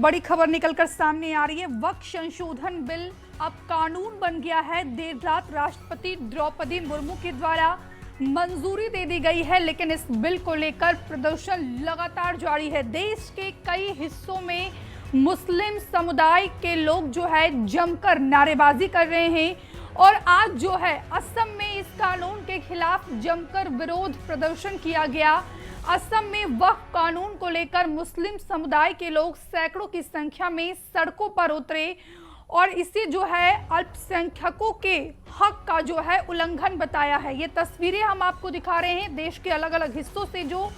बड़ी खबर निकलकर सामने आ रही है। वक्फ संशोधन बिल अब कानून बन गया है। देर रात राष्ट्रपति द्रौपदी मुर्मू के द्वारा मंजूरी दे दी गई है, लेकिन इस बिल को लेकर प्रदर्शन लगातार जारी है। देश के कई हिस्सों में मुस्लिम समुदाय के लोग जो है जमकर नारेबाजी कर रहे हैं और आज जो है असम में इस कानून के खिलाफ जमकर विरोध प्रदर्शन किया गया। असम में वक्फ कानून को लेकर मुस्लिम समुदाय के लोग सैकड़ों की संख्या में सड़कों पर उतरे और इसे जो है अल्पसंख्यकों के हक का जो है उल्लंघन बताया है। ये तस्वीरें हम आपको दिखा रहे हैं देश के अलग अलग हिस्सों से जो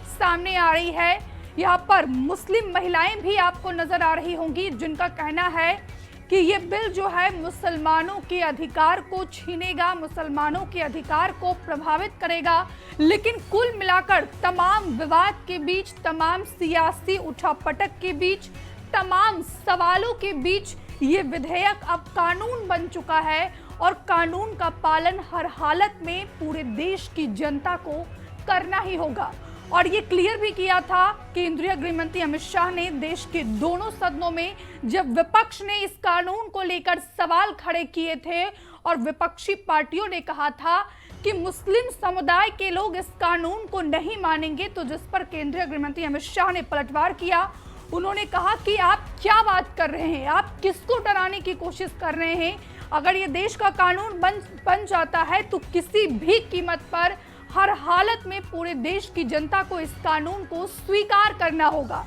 सामने आ रही है। यहाँ पर मुस्लिम महिलाएं भी आपको नजर आ रही होंगी, जिनका कहना है कि ये बिल जो है मुसलमानों के अधिकार को छीनेगा, मुसलमानों के अधिकार को प्रभावित करेगा। लेकिन कुल मिलाकर तमाम विवाद के बीच, तमाम सियासी उठापटक के बीच, तमाम सवालों के बीच ये विधेयक अब कानून बन चुका है और कानून का पालन हर हालत में पूरे देश की जनता को करना ही होगा। और ये क्लियर भी किया था केंद्रीय गृह मंत्री अमित शाह ने देश के दोनों सदनों में, जब विपक्ष ने इस कानून को लेकर सवाल खड़े किए थे और विपक्षी पार्टियों ने कहा था कि मुस्लिम समुदाय के लोग इस कानून को नहीं मानेंगे, तो जिस पर केंद्रीय गृह मंत्री अमित शाह ने पलटवार किया। उन्होंने कहा कि आप क्या बात कर रहे हैं, आप किसको डराने की कोशिश कर रहे हैं। अगर ये देश का कानून बन जाता है तो किसी भी कीमत पर हर हालत में पूरे देश की जनता को इस कानून को स्वीकार करना होगा।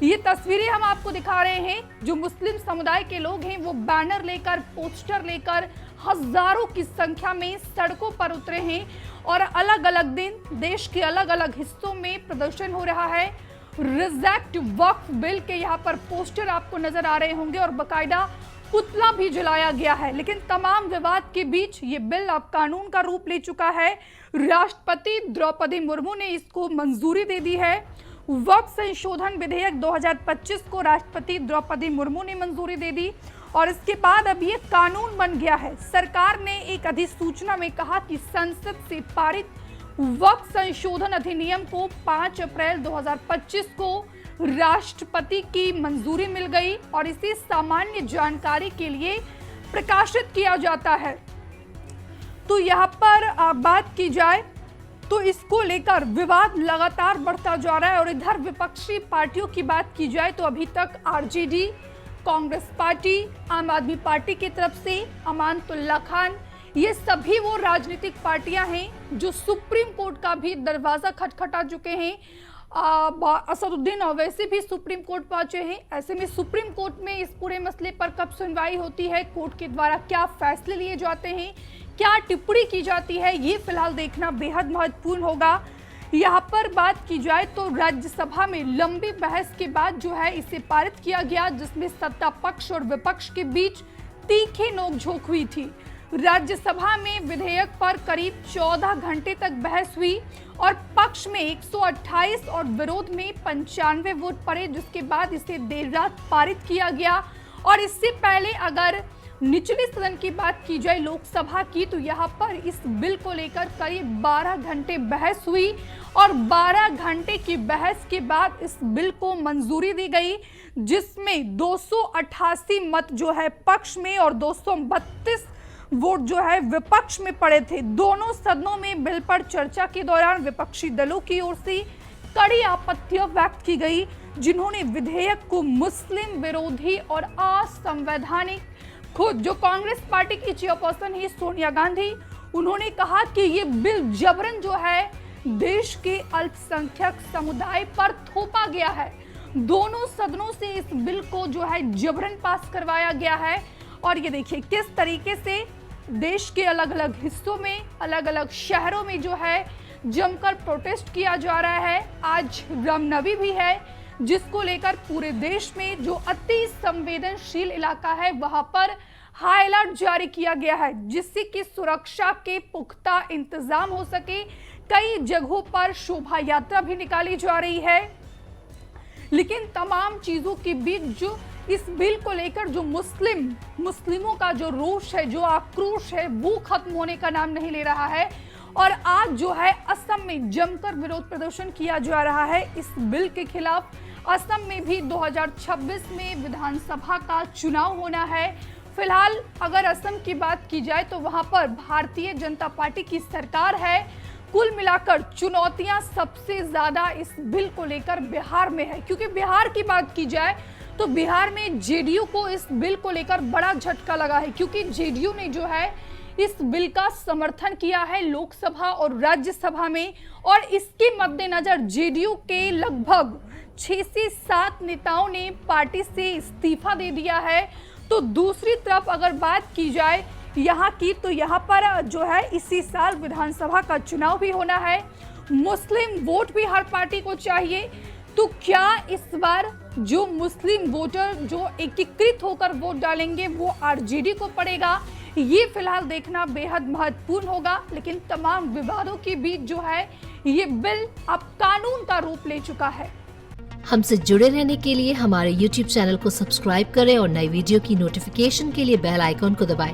ये तस्वीरें हम आपको दिखा रहे हैं। जो मुस्लिम समुदाय के लोग हैं वो बैनर लेकर, पोस्टर लेकर हजारों की संख्या में सड़कों पर उतरे हैं और अलग अलग दिन देश के अलग अलग हिस्सों में प्रदर्शन हो रहा है। रिजेक्ट वक्फ बिल के यहाँ पर पोस्टर आपको नजर आ रहे होंगे और बाकायदा पुतला भी जलाया गया है। लेकिन तमाम विवाद के बीच ये बिल अब कानून का रूप ले चुका है। राष्ट्रपति द्रौपदी मुर्मू ने इसको मंजूरी दे दी है। वक्फ संशोधन विधेयक 2025 को राष्ट्रपति द्रौपदी मुर्मू ने मंजूरी दे दी और इसके बाद अब ये कानून बन गया है। सरकार ने एक अधिसूचना में कहा कि संसद से पारित वक्फ संशोधन अधिनियम को 5 अप्रैल 2025 को राष्ट्रपति की मंजूरी मिल गई और इसे सामान्य जानकारी के लिए प्रकाशित किया जाता है। तो यहाँ पर बात की जाए तो इसको लेकर विवाद लगातार बढ़ता जा रहा है और इधर विपक्षी पार्टियों की बात की जाए तो अभी तक आरजेडी, कांग्रेस पार्टी, आम आदमी पार्टी की तरफ से अमानतुल्लाह खान, ये सभी वो राजनीतिक पार्टियां हैं जो सुप्रीम कोर्ट का भी दरवाजा खटखटा चुके हैं। असदुद्दीन ओवैसी भी सुप्रीम कोर्ट पहुंचे हैं। ऐसे में सुप्रीम कोर्ट में इस पूरे मसले पर कब सुनवाई होती है, कोर्ट के द्वारा क्या फैसले लिए जाते हैं, क्या टिप्पणी की जाती है, ये फिलहाल देखना बेहद महत्वपूर्ण होगा। यहाँ पर बात की जाए तो राज्यसभा में लंबी बहस के बाद जो है इसे पारित किया गया, जिसमें सत्ता पक्ष और विपक्ष के बीच तीखी नोकझोंक हुई थी। राज्यसभा में विधेयक पर करीब 14 घंटे तक बहस हुई और पक्ष में 128 और विरोध में 95 वोट पड़े, जिसके बाद इसे देर रात पारित किया गया। और इससे पहले अगर निचले सदन की बात की जाए लोकसभा की, तो यहाँ पर इस बिल को लेकर करीब 12 घंटे बहस हुई और 12 घंटे की बहस के बाद इस बिल को मंजूरी दी गई, जिसमें 288 मत जो है पक्ष में और 232 वोट जो है विपक्ष में पड़े थे। दोनों सदनों में बिल पर चर्चा के दौरान विपक्षी दलों की ओर से कड़ी आपत्तियां व्यक्त की गई, जिन्होंने विधेयक को मुस्लिम विरोधी और असंवैधानिक, खुद जो कांग्रेस पार्टी की चेयरपर्सन है सोनिया गांधी, उन्होंने कहा कि ये बिल जबरन जो है देश के अल्पसंख्यक समुदाय पर थोपा गया है। दोनों सदनों से इस बिल को जो है जबरन पास करवाया गया है और ये देखिए किस तरीके से देश के अलग अलग हिस्सों में, अलग अलग शहरों में जो है जमकर प्रोटेस्ट किया जा रहा है। आज रामनवमी भी है, जिसको लेकर पूरे देश में जो अति संवेदनशील इलाका है वहां पर हाई अलर्ट जारी किया गया है, जिससे कि सुरक्षा के पुख्ता इंतजाम हो सके। कई जगहों पर शोभा यात्रा भी निकाली जा रही है। लेकिन तमाम चीजों के बीच जो इस बिल को लेकर जो मुस्लिमों का जो रोष है, जो आक्रोश है, वो खत्म होने का नाम नहीं ले रहा है और आज जो है असम में जमकर विरोध प्रदर्शन किया जा रहा है इस बिल के खिलाफ। असम में भी 2026 में विधानसभा का चुनाव होना है। फिलहाल अगर असम की बात की जाए तो वहां पर भारतीय जनता पार्टी की सरकार है। कुल मिलाकर चुनौतियां सबसे ज्यादा इस बिल को लेकर बिहार में है, क्योंकि बिहार की बात की जाए तो बिहार में जेडीयू को इस बिल को लेकर बड़ा झटका लगा है, क्योंकि जेडीयू ने जो है इस बिल का समर्थन किया है लोकसभा और राज्यसभा में, और इसके मद्देनजर जेडीयू के लगभग 6 से 7 नेताओं ने पार्टी से इस्तीफा दे दिया है। तो दूसरी तरफ अगर बात की जाए यहाँ की, तो यहाँ पर जो है इसी साल विधानसभा का चुनाव भी होना है। मुस्लिम वोट भी हर पार्टी को चाहिए, तो क्या इस बार जो मुस्लिम वोटर जो एकीकृत होकर वोट डालेंगे वो आरजेडी को पड़ेगा, ये फिलहाल देखना बेहद महत्वपूर्ण होगा। लेकिन तमाम विवादों के बीच जो है ये बिल अब कानून का रूप ले चुका है। हमसे जुड़े रहने के लिए हमारे YouTube चैनल को सब्सक्राइब करें और नई वीडियो की नोटिफिकेशन के लिए बेल आइकॉन को दबाएं।